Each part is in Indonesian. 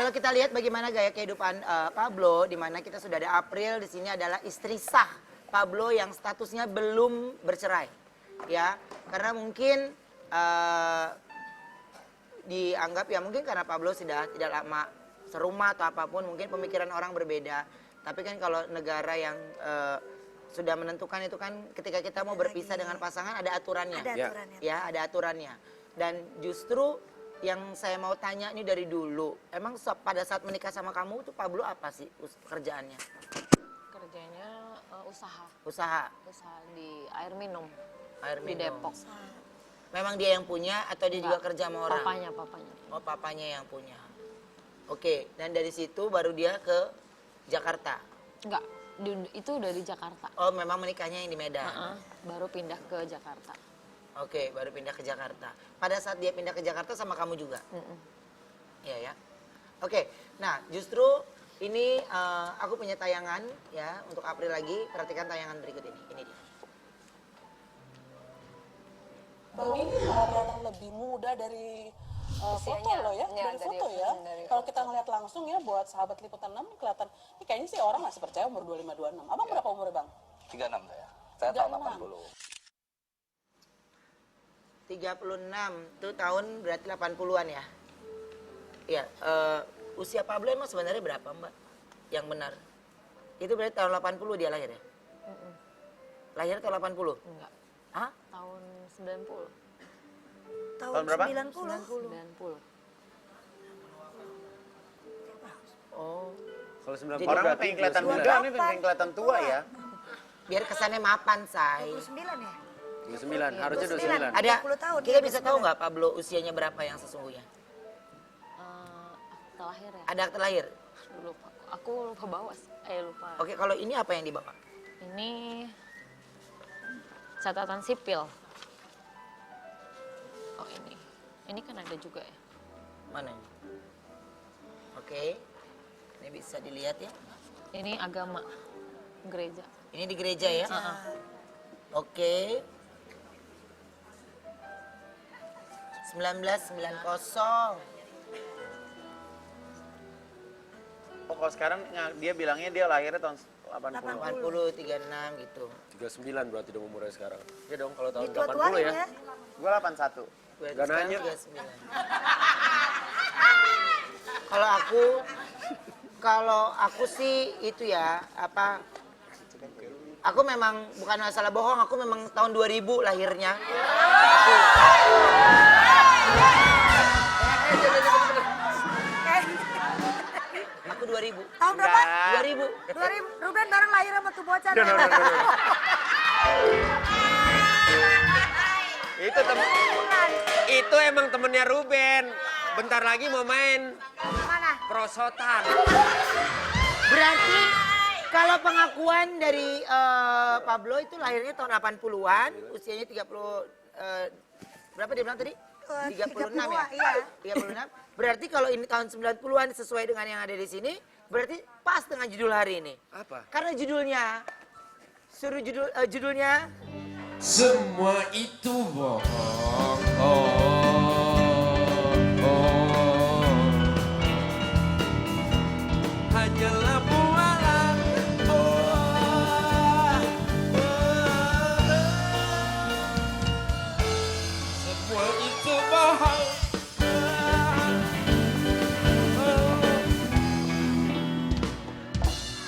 kalau kita lihat bagaimana gaya kehidupan Pablo, di mana kita sudah ada April, di sini adalah istri sah Pablo yang statusnya belum bercerai, ya, karena mungkin dianggap ya mungkin karena Pablo sudah tidak lama serumah atau apapun, mungkin pemikiran orang berbeda. Tapi kan kalau negara yang sudah menentukan itu kan ketika kita mau berpisah dengan pasangan ada aturannya. Ada aturannya. Ya, ada aturannya. Dan justru yang saya mau tanya ini dari dulu, emang pada saat menikah sama kamu tuh Pablo apa sih kerjaannya? Kerjanya usaha. Usaha Di air minum. Air Di minum. Depok. Memang dia yang punya atau dia juga Enggak, kerja sama orang? Papanya. Oh, papanya yang punya. Oke, dan dari situ baru dia ke Jakarta? Enggak, itu udah di Jakarta. Oh, memang menikahnya yang di Medan? Baru pindah ke Jakarta. Oke, baru pindah ke Jakarta. Pada saat dia pindah ke Jakarta sama kamu juga? Iya ya. Oke, nah justru ini aku punya tayangan ya untuk April lagi. Perhatikan tayangan berikut ini. Ini dia. Bang ini kelihatan lebih muda dari foto loh ya, dari foto ya. Kalau kita ngeliat langsung ya buat sahabat liputan 6 ini kelihatan, ini kayaknya sih orang masih percaya umur 25-26. Abang berapa umurnya Bang? 36 saya. Saya tahun 80. 36 itu tahun berarti 80-an ya? Iya, usia Pablo emang sebenarnya berapa Mbak? Yang benar? Itu berarti tahun 80 dia lahir ya? Lahir tahun 80? Enggak. Hah? Tahun 90. Tahun berapa? 90. 90. Oh, Kalau 90 Jadi orang berarti pengen kelihatan 28. muda, ini pengen kelihatan tua ya. biar kesannya mapan, Say. 29 ya? 29, harusnya 29. 29. Ada, 30 tahun, kita dia bisa 29. tahu nggak Pablo usianya berapa yang sesungguhnya? Akta lahir ya? Ada akte lahir? Lupa. Aku lupa bawa. Lupa. Oke, kalau ini apa yang dibawa? Ini catatan sipil. Oh ini. Ini kan ada juga ya. Mana ini? Oke, ini bisa dilihat ya. Ini agama. Gereja. Ini di gereja ya? Oke. 1990. Oh, kalau sekarang dia bilangnya dia lahirnya tahun 80. 80, 36 gitu. 39 berarti dong umurnya sekarang. Ya dong kalau tahun Ditua-tuain 80 ya. ya. Gue 81. Berarti Gak sekarang nanya. 39. Kalau aku sih itu ya, apa, aku memang bukan masalah bohong, aku memang tahun 2000 lahirnya. Aku 2000. Tahun berapa? 2000. 2000. Ruben bareng lahir sama tuh bocah. Itu emang temennya Ruben. Bentar lagi mau main Mana? prosotan. Berarti kalau pengakuan dari Pablo itu lahirnya tahun 80-an, usianya 30 berapa dia bilang tadi? 36 ya? Iya. 36. Berarti kalau ini tahun 90-an sesuai dengan yang ada di sini, berarti pas dengan judul hari ini. Apa? Karena judulnya judulnya Semua itu bohong. Hanyalah bualan. Semua itu bohong.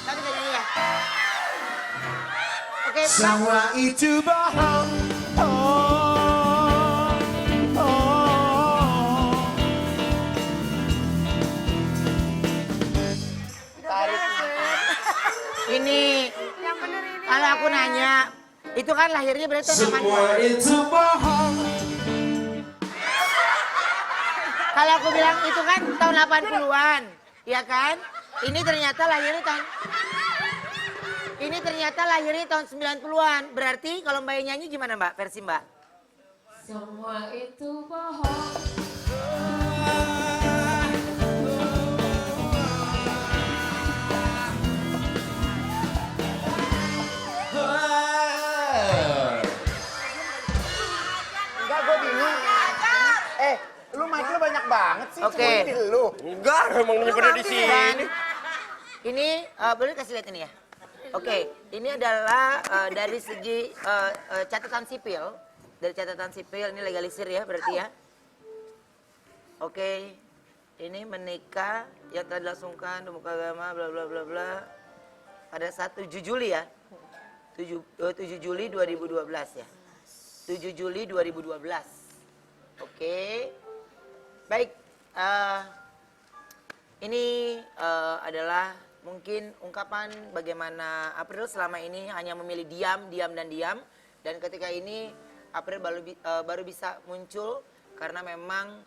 Tadi kita nyanyi ya. Oke, Semua itu bohong. ini Yang bener ini. kalau aku nanya, itu kan lahirnya berarti tahun 80. Semua itu bohong. Kalau aku bilang itu kan tahun 80-an, ya kan? Ini ternyata lahirnya tahun 90-an. Berarti kalau Mbak nyanyi gimana Mbak, versi Mbak? Semua itu bohong. Enggak, gue bingung. Lu mic lu banyak banget sih. Oke. Cuma ini lu. Enggak, emang ini pada di sini. Dan ini boleh kasih lihat ini ya. Oke, ini adalah dari segi catatan sipil. Dari catatan sipil ini legalisir ya berarti ya. Oke, ini menikah yang telah dilangsungkan di muka agama bla bla bla bla pada saat 7 Juli ya. 7 Juli 2012 ya. 7 Juli 2012. Oke. Baik, ini adalah mungkin ungkapan bagaimana April selama ini hanya memilih diam, diam, dan diam. Dan ketika ini April baru bisa muncul karena memang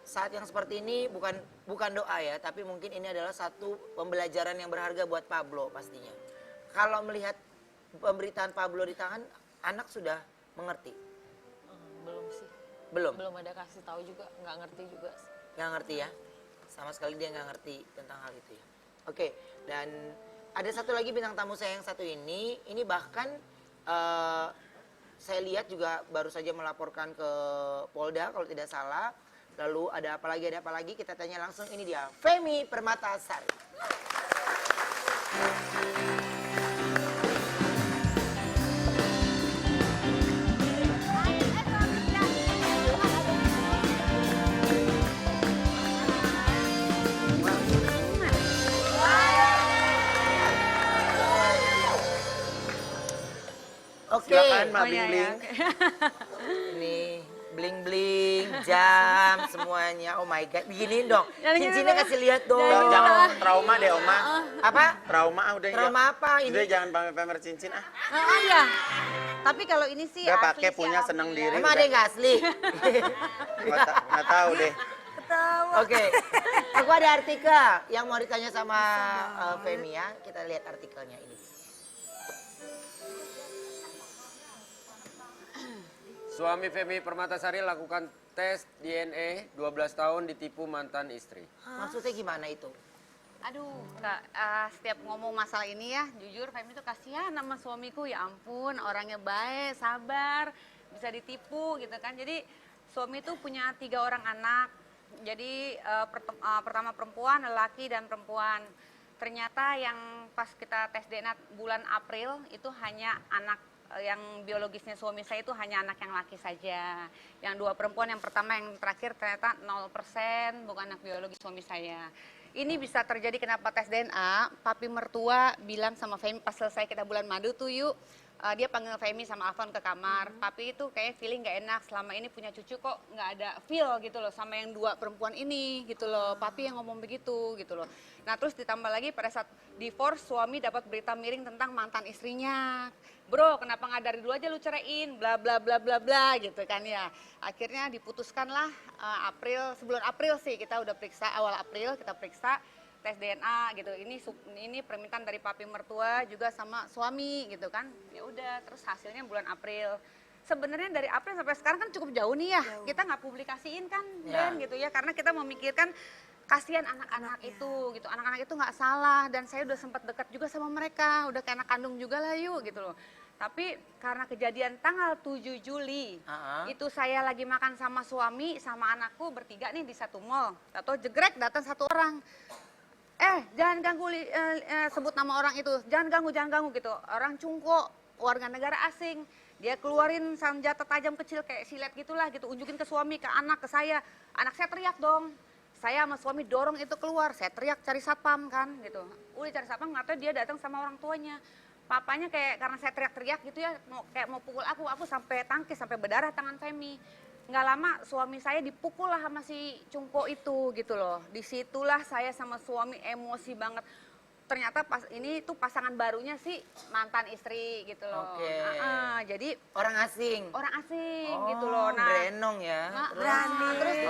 saat yang seperti ini bukan doa ya, tapi mungkin ini adalah satu pembelajaran yang berharga buat Pablo pastinya. Kalau melihat pemberitaan Pablo di tangan, anak sudah mengerti? Belum sih. Belum? Belum ada kasih tahu juga, nggak ngerti juga. Nggak ngerti ya? Sama sekali dia nggak ngerti tentang hal itu ya. Oke, dan ada satu lagi bintang tamu saya yang satu ini bahkan saya lihat juga baru saja melaporkan ke Polda kalau tidak salah. Lalu ada apa lagi, kita tanya langsung, ini dia, Femi Permatasari. Oke, Silakan Mbak Bling Bling. ini bling-bling, jam, semuanya. Oh my God, beginiin dong. Cincinnya kasih lihat dong. Jangan trauma deh Oma. Apa? Trauma udah. Trauma apa ini? Udah jangan pamer cincin ah. Oh iya. Tapi kalau ini sih Udah asli pakai sih, punya seneng diri. Emang ada yang nggak asli? Nggak tahu deh. Ketawa. Oke, aku ada artikel yang mau ditanya sama Femi ya. Kita lihat artikelnya ini. Suami Femi Permatasari lakukan tes DNA 12 tahun ditipu mantan istri. Maksudnya gimana itu? Aduh, Kak, setiap ngomong masalah ini ya, jujur Femi tuh kasihan sama suamiku, ya ampun, orangnya baik, sabar, bisa ditipu gitu kan. Jadi suami tuh punya 3 orang anak, jadi pertama perempuan, lelaki dan perempuan. Ternyata yang pas kita tes DNA bulan April itu hanya anak yang biologisnya suami saya itu hanya anak yang laki saja. Yang 2 perempuan, yang pertama yang terakhir ternyata 0% bukan anak biologis suami saya. Ini bisa terjadi kenapa tes DNA, papi mertua bilang sama Femi pas selesai kita bulan madu tuh yuk, dia panggil Femi sama Afon ke kamar. Papi itu kayak feeling gak enak, selama ini punya cucu kok nggak ada feel gitu loh sama yang 2 perempuan ini gitu loh. Papi yang ngomong begitu gitu loh. Nah terus ditambah lagi pada saat divorce suami dapat berita miring tentang mantan istrinya. Bro, kenapa nggak dari dulu aja lu ceraiin, bla bla bla bla bla gitu kan ya. Akhirnya diputuskanlah sebelum April sih kita udah periksa, awal April kita periksa tes DNA gitu. Ini permintaan dari papi mertua juga sama suami gitu kan. Ya udah, terus hasilnya bulan April. Sebenarnya dari April sampai sekarang kan cukup jauh nih ya. Kita nggak publikasiin kan, Ben gitu ya, karena kita memikirkan kasihan anak-anak itu gitu. Anak-anak itu nggak salah dan saya udah sempat dekat juga sama mereka, udah kayak anak kandung juga lah yuk gitu loh. Tapi karena kejadian tanggal 7 Juli, itu saya lagi makan sama suami sama anakku bertiga nih di satu mall. Atau jegrek datang 1 orang. Jangan ganggu, sebut nama orang itu, jangan ganggu gitu. Orang Cungko, warga negara asing. Dia keluarin senjata tajam kecil kayak silet gitulah gitu, unjukin ke suami, ke anak, ke saya. Anak saya teriak dong. Saya sama suami dorong itu keluar, saya teriak cari satpam kan gitu. Udah cari satpam, nggak tahu dia datang sama orang tuanya. Papanya kayak karena saya teriak-teriak gitu ya, kayak mau pukul aku sampai tangkis, sampai berdarah tangan Femi. Nggak lama suami saya dipukul lah sama si Cungko itu gitu loh. Disitulah saya sama suami emosi banget. Ternyata pas ini tuh pasangan barunya si mantan istri gitu loh. Oke. Jadi Orang asing. gitu loh. Nah, Berenong ya. terus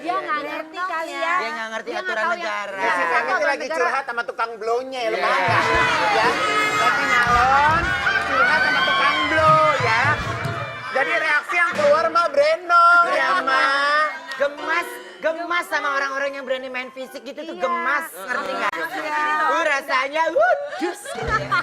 Dia nggak ngerti kali ya. Dia nggak ngerti Dia nggak aturan tahu yang- negara. Dia Si nggak Femi tahu itu aturan lagi negara. curhat sama tukang blownya ya, lu paham nggak? Ya, lagi nyalon, curhat sama tukang blow ya. Jadi reaksi yang keluar mah Brendong ya mah. Gemas sama orang-orang yang berani main fisik gitu tuh gemas, ngerti nggak? Maksudnya gini loh. Rasanya, dus. Gitu ya.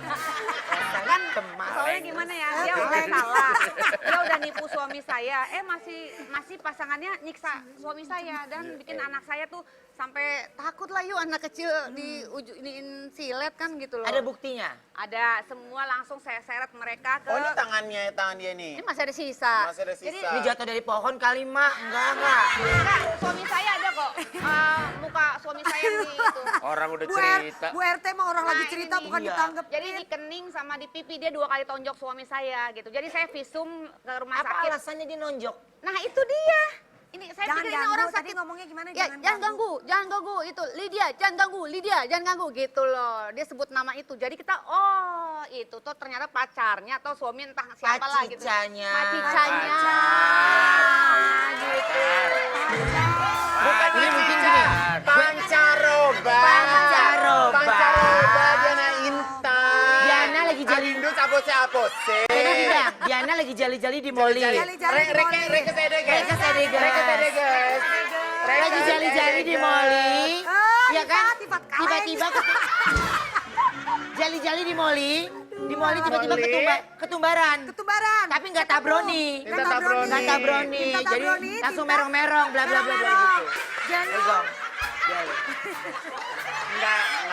Rasanya kan soalnya gimana ya, dia udah salah, dia udah nipu suami saya, masih pasangannya nyiksa suami saya dan bikin anak saya tuh sampai takut lah yuk anak kecil iniin silet kan gitu loh. Ada buktinya? Ada, semua langsung saya seret mereka ke. Oh ini tangan dia nih. Ini masih ada sisa. Masih ada sisa. Ini jatuh dari pohon kali, Mak. Enggak. Enggak, suami saya ada kok. Muka suami saya nih itu. Orang udah cerita. Bu RT mah orang lagi Nah, cerita ini. bukan Iya. ditanggep. Jadi di kening sama di pipi dia 2 kali tonjok suami saya gitu. Jadi saya visum ke rumah Apa sakit. alasannya dia nonjok? Nah itu dia. Ini saya Jangan pikir ini ganggu, orang tadi sakit. ngomongnya gimana? Ya, jangan ganggu itu Lydia, jangan ganggu gitu loh. Dia sebut nama itu. Jadi kita itu tuh ternyata pacarnya atau suami entah siapa lah gitu. Pacicanya. Pacicanya. Gitu. Bukan Ini mungkin Cica. gini. Pancaroba. Pancaroba. Pancaroba Diana Intan. Diana lagi jali. Alindu sapose. Diana lagi jali-jali di Molly. Reke sedeges. Reke sedeges. Reke sedeges. Lagi jali-jali di Molly. Ya kan? Tifat Tiba-tiba jali-jali di Molly. Di Molly tiba-tiba ketumbaran. Ketumbaran. Tapi nggak tabroni. Minta tabroni. Nggak tabroni. Minta Jadi tabroni, langsung minta merong-merong bla bla bla bla gitu. Jangan. Egong. Jali.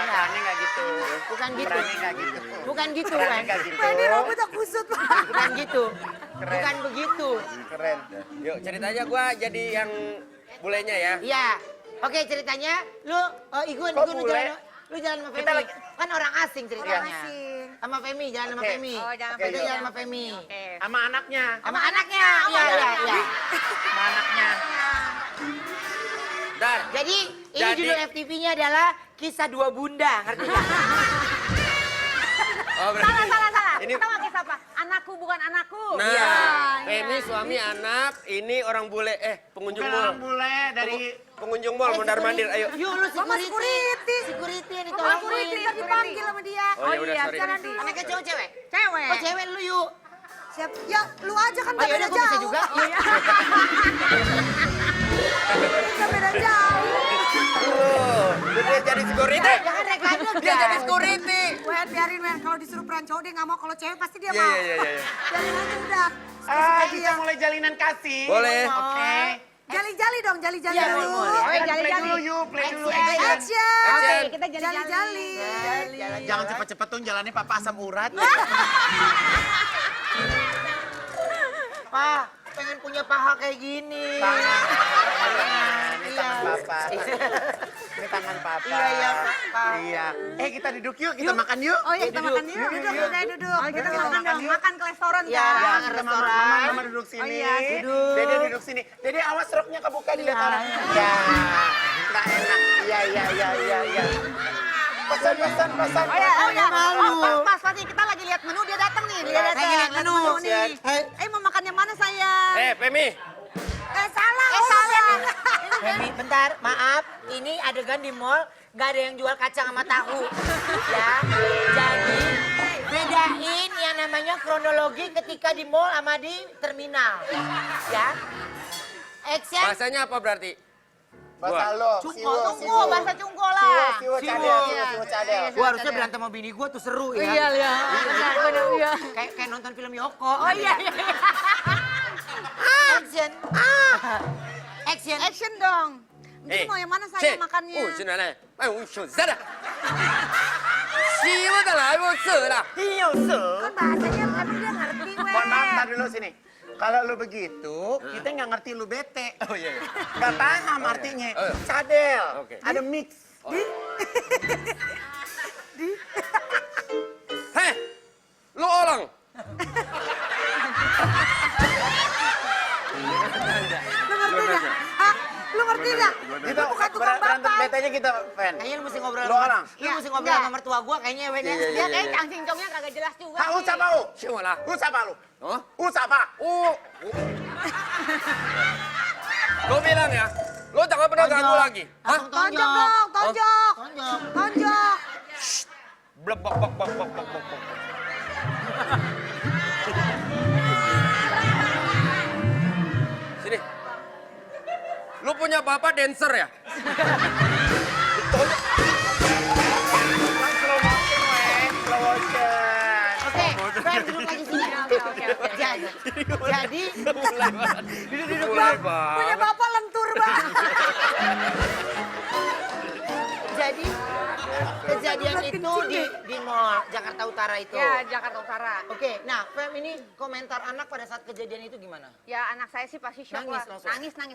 Enggak gitu. Bukan gitu. Berani enggak gitu. Bukan gitu Berani kan? enggak gitu. Pak, ini rambutnya kusut, Pak. Bukan gitu. Bukan begitu. Keren. Yuk ceritanya gua jadi yang bulenya ya. Iya. Oke ceritanya, lu Igun Kok lu bule? jalan sama Kita Femi. lagi- Kan orang asing ceritanya. asing. Sama Femi, jalan sama Oke. Femi. Oh, jangan Kita Femi. jalan sama Femi. Oke. Sama anaknya. Sama anaknya. Iya, iya, iya. Sama anaknya. Dar. Jadi, ini Jadi- judul FTV-nya adalah Kisah Dua Bunda, ngerti nggak? Oh, berarti. Salah. Ini Kita pakai siapa? Anakku bukan anakku. Nah, Iya. Femi suami anak, ini orang bule pengunjung Bukan mall. orang bule dari Pengunjung mall mondar mandir, ayo. Yuk, lu Mama security. Security yang ditolongin. Ntar dipanggil sama dia. Oh, ya udah, sorry. Jalan dulu. Anaknya cowok cewek? Cewek. Oh cewek lu yuk. Siap. Ya, lu aja kan Oh gak yaudah beda gue bisa jauh. juga. Gak beda jauh. Dia jadi security. Jangan rekayasa. Dia jadi security. Wen, biarin Wen. Kalau disuruh peran cowok dia gak mau. Kalau cewek pasti dia Iya, mau. iya. Biarin aja udah. kita mulai jalinan kasih. Boleh. Oke. Jali-jali dong, jali-jali Iya, dulu. boleh. Oh, Play jali-jali. dulu yuk, play dulu. Action. Action. Action. Oke, kita jali-jali. Jali-jali. Jangan cepet-cepet tuh jalannya papa asam urat. Pak, pengen punya paha kayak gini. Ini tangan papa. Ini tangan papa. Iya, iya, Pak. Iya. Kita duduk yuk, kita makan yuk. Oh iya, kita makan yuk. Duduk, udah duduk. Kita Kita makan makan dong, yuk. makan ke restoran Iya. kan. Ya, Jangan kita restoran. mama duduk sini. Oh iya, duduk. Dede duduk sini. Dede awas roknya kebuka dilihat Iya. orang. Ya, nggak enak. Iya. Pesan. Oh ya. Oh, pas pasti kita lagi lihat menu, dia datang nih. Dia datang. Lagi lihat menu. nih. Mau makan yang mana saya? Femi. Salah. Femi, bentar, maaf. Ini adegan di mall, nggak ada yang jual kacang sama tahu. Ya, jadi bedain yang namanya kronologi ketika di mall sama di terminal. Ya. Action. Bahasanya apa berarti? Bahasa lo. Cungko, bahasa cungko lah. Siwo cadel. Gua harusnya berantem sama bini gua tuh seru ya. Iya. Benar. Kayak nonton film Yoko. Oh iya. Action. Action. Action dong. Jadi mau yang mana saya makannya? sinale. Sana. Siwa dah lah, mau lah. Iya, Kan bahasanya tapi dia ngerti, Wen. Mohon maaf, tar dulu sini. Kalau lu begitu, kita nggak ngerti lu bete. Oh iya. Nggak paham artinya. Oh. Cadel. Oke. Ada mix. Heh, lu orang. Lu ngerti gak? Hah? Lu ngerti gak? Kita Bukan tukang berantem bapak. betenya kita, Fen. Kayaknya lu mesti ngobrol Lu orang. Lu mesti ngobrol sama mertua gua kayaknya Wen ya. Dia kayak cangcing-congnya kagak jelas juga. Kau sih. siapa lu? Siapa lah? Lu siapa lu? Oh, Lu siapa? Lo bilang ya, lo jangan pernah ganggu lagi. Hah? Langsung Tonjok dong, tonjok. Tonjok. Tonjok. Blek, bok. Sini. Lu punya bapak dancer ya? Slow motion, Wen. Slow motion. Oke, Jadi Punya bapak lentur bang. jadi kejadian itu di Mall Jakarta Utara itu. Ya, Jakarta Utara. Oke, nah Fem ini komentar anak pada saat kejadian itu gimana? Ya anak saya sih pasti shock Nangis lah. langsung?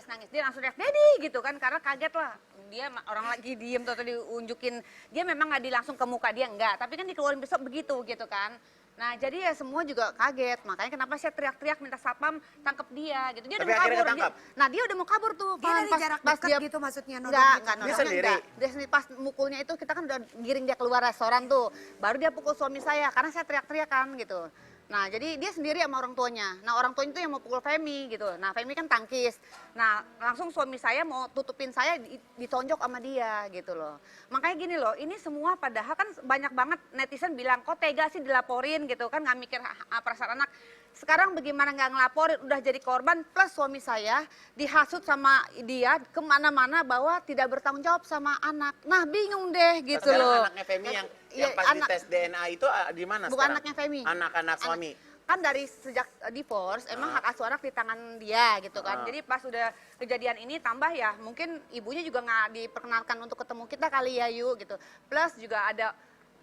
Nangis. Dia langsung teriak, "Daddy!" gitu kan, karena kaget lah. Dia orang lagi diem atau diunjukin. Dia memang nggak langsung ke muka dia, enggak. Tapi kan dikeluarin besok begitu gitu kan. Nah jadi ya semua juga kaget. Makanya kenapa saya teriak-teriak minta satpam tangkep dia gitu. Dia Tapi udah mau akhirnya kabur. ketangkap? Nah dia udah mau kabur tuh. Dia dari jarak dekat gitu maksudnya nodongnya. Enggak, gitu. nodongnya sendiri? enggak. Dia sendiri pas mukulnya itu kita kan udah giring dia keluar restoran tuh. Baru dia pukul suami saya karena saya teriak-teriak kan gitu. Nah jadi dia sendiri sama orang tuanya. Nah orang tuanya itu yang mau pukul Femi gitu. Nah Femi kan tangkis. Nah langsung suami saya mau tutupin saya ditonjok sama dia gitu loh. Makanya gini loh, ini semua padahal kan banyak banget netizen bilang kok tega sih dilaporin gitu kan, nggak mikir perasaan anak. Sekarang bagaimana nggak ngelaporin, udah jadi korban plus suami saya dihasut sama dia kemana-mana bahwa tidak bertanggung jawab sama anak. Nah bingung deh gitu Sekarang loh. anaknya Femi yang Iya, pas anak- dites DNA itu di mana Bukan sekarang? anaknya Femi. Anak-anak suami. Kan dari sejak divorce emang hak asuh anak di tangan dia gitu kan. Jadi pas udah kejadian ini tambah ya mungkin ibunya juga nggak diperkenalkan untuk ketemu kita kali ya Yu gitu. Plus juga ada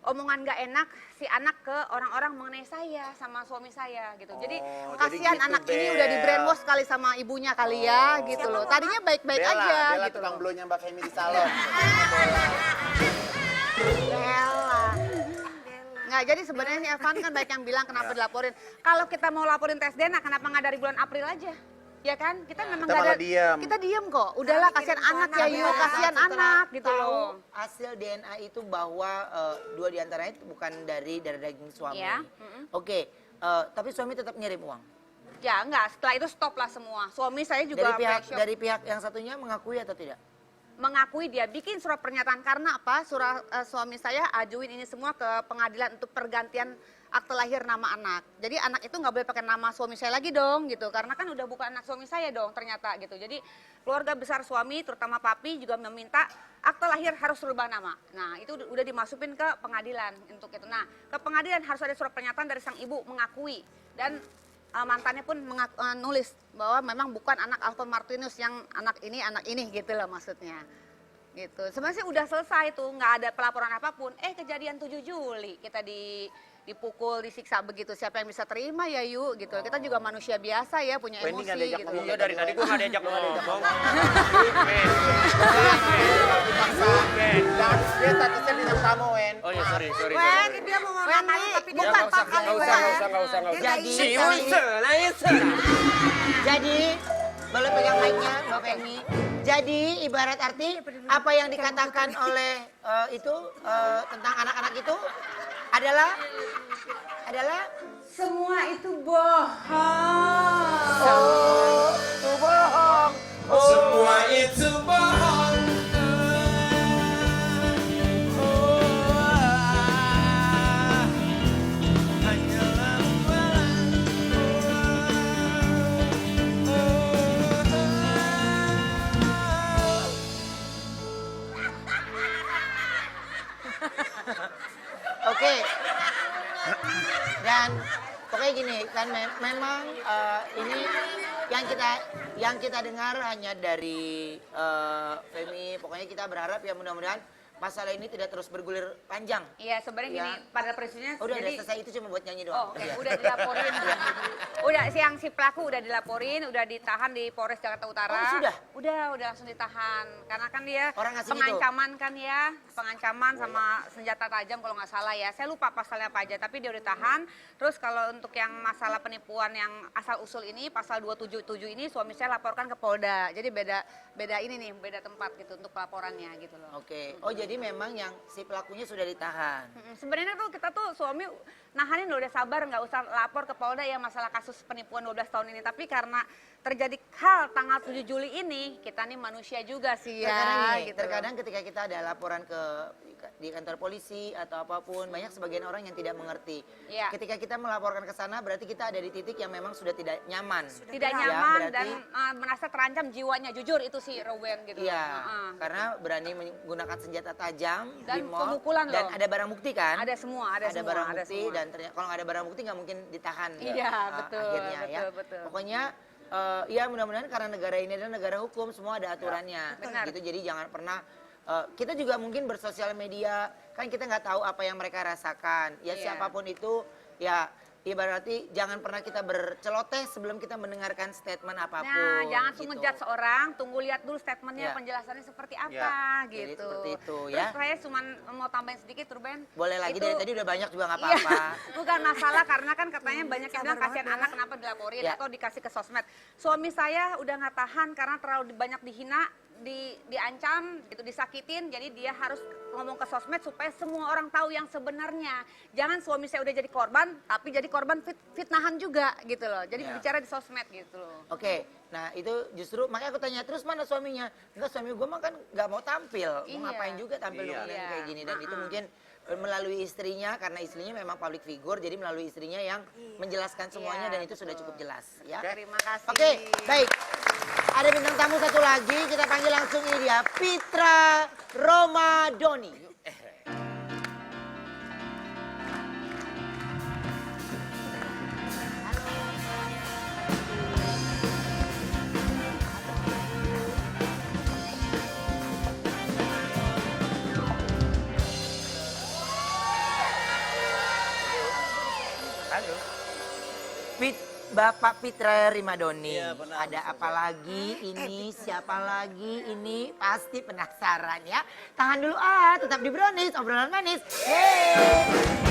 omongan nggak enak si anak ke orang-orang mengenai saya sama suami saya gitu. Jadi Oh, kasihan jadi gitu, anak ini Bel. udah di brainwash kali sama ibunya kali ya gitu loh. Tadinya baik-baik aja Bella gitu tukang loh. blow-nya Mbak Femi di salon. Bella. Nggak, jadi sebenarnya si Evan kan baik yang bilang kenapa dilaporin. Kalau kita mau laporin tes DNA, kenapa nggak dari bulan April aja? Ya kan? Kita memang Kita nggak ada. malah diem. Kita diem kok. Udahlah, kasihan anak ya yuk, kasihan anak gitu Tahu loh. hasil DNA itu bahwa dua diantaranya itu bukan dari daging suami. Iya, Oke, tapi suami tetap ngirim uang. Ya enggak, setelah itu stop lah semua. Suami saya juga shock. Dari pihak yang satunya mengakui atau tidak? Mengakui dia bikin surat pernyataan karena apa? Suami saya ajuin ini semua ke pengadilan untuk pergantian akte lahir nama anak. Jadi anak itu nggak boleh pakai nama suami saya lagi dong gitu. Karena kan udah bukan anak suami saya dong ternyata gitu. Jadi keluarga besar suami terutama papi juga meminta akte lahir harus berubah nama. Nah itu udah dimasukin ke pengadilan untuk itu. Nah ke pengadilan harus ada surat pernyataan dari sang ibu mengakui. Dan mantannya pun nulis bahwa memang bukan anak Alfon Martinus yang anak ini gitu loh maksudnya. Gitu. Sebenarnya sih udah selesai tuh, nggak ada pelaporan apapun. Kejadian 7 Juli kita dipukul, disiksa begitu. Siapa yang bisa terima ya yuk gitu. Kita juga manusia biasa ya, punya Wendy emosi nggak diajak gitu. ngomong. Iya dari tadi gue nggak diajak ngomong. Dipaksa. Dia statusnya bintang tamu, Wen. Oh iya sorry. Wen, dia mau ngomong tapi dia Nggak usah, kali nggak usah. Jadi, boleh pegang mic-nya Mbak Femi. Jadi, ibarat arti apa yang dikatakan oleh tentang anak-anak itu adalah semua itu bohong. bohong. Semua itu bohong. Hanyalah Oke. Dan pokoknya gini kan memang ini yang kita dengar hanya dari Femi. Pokoknya kita berharap ya mudah-mudahan masalah ini tidak terus bergulir panjang. Iya sebenarnya Ya. gini, pada prinsipnya Udah jadi selesai itu cuma buat nyanyi doang. Oh, oke, Iya. udah dilaporin. Udah si pelaku udah dilaporin, udah ditahan di Polres Jakarta Utara. Oh, sudah? Udah langsung ditahan. Karena kan dia Orang asing pengancaman kan ya, pengancaman sama senjata tajam kalau nggak salah ya. Saya lupa pasalnya apa aja, tapi dia udah ditahan. Terus kalau untuk yang masalah penipuan yang asal usul ini, pasal 277 ini suami saya laporkan ke Polda. Jadi beda ini nih, beda tempat gitu untuk pelaporannya gitu loh. Oke. Oh jadi memang yang si pelakunya sudah ditahan. Sebenarnya tuh kita tuh suami nahanin loh udah sabar nggak usah lapor ke Polda ya masalah kasus penipuan 12 tahun ini. Tapi karena terjadi hal tanggal 7 Juli ini, kita nih manusia juga sih ya. Terkadang gini, gitu. terkadang ketika kita ada laporan di kantor polisi atau apapun, banyak sebagian orang yang tidak mengerti. Iya. Ketika kita melaporkan ke sana, berarti kita ada di titik yang memang sudah tidak nyaman. Tidak Ya, nyaman dan berarti- merasa terancam jiwanya, jujur itu sih Rowen gitu. Iya, Heeh. karena berani menggunakan senjata tajam Dan di mall. pemukulan Dan loh. ada barang bukti kan? Ada semua, ada semua, barang ada bukti semua. dan ternyata kalau nggak ada barang bukti nggak mungkin ditahan. Iya, betul, Akhirnya ya. betul. Pokoknya ya mudah-mudahan karena negara ini adalah negara hukum, semua ada aturannya. Benar. Gitu, jadi jangan pernah kita juga mungkin bersosial media kan kita nggak tahu apa yang mereka rasakan. Ya Iya. siapapun itu ya berarti jangan pernah kita berceloteh sebelum kita mendengarkan statement apapun. Nah, jangan gitu. cuma judge seorang, tunggu lihat dulu statementnya, Ya. penjelasannya seperti apa Jadi gitu. seperti itu, Terus ya. saya cuma mau tambahin sedikit, Ruben. Boleh lagi Itu- dari tadi udah banyak juga nggak Iya, apa-apa. bukan masalah karena kan katanya banyak yang bilang sabar kasihan banget, anak kenapa dilaporin Ya. atau dikasih ke sosmed. Suami saya udah nggak tahan karena terlalu banyak dihina, diancam, gitu disakitin, jadi dia harus ngomong ke sosmed supaya semua orang tahu yang sebenarnya. Jangan suami saya udah jadi korban, tapi jadi korban fitnahan juga gitu loh. Jadi Ya. bicara di sosmed gitu loh. Oke, nah itu justru makanya aku tanya terus mana suaminya? Enggak, suami gue mah kan nggak mau tampil, mau Iya. ngapain juga tampil dengan Iya. kayak gini dan itu mungkin melalui istrinya karena istrinya memang public figure jadi melalui istrinya yang menjelaskan semuanya Iya, dan itu sudah cukup jelas ya. Terima kasih. Oke, baik. Ada bintang tamu satu lagi, kita panggil langsung ini dia, Pitra Romadoni. Halo. Bapak Pitra Rimadoni, Iya, benar. ada apa lagi ini, siapa lagi ini, pasti penasaran ya. Tahan dulu tetap di Brownies, obrolan manis. Hey.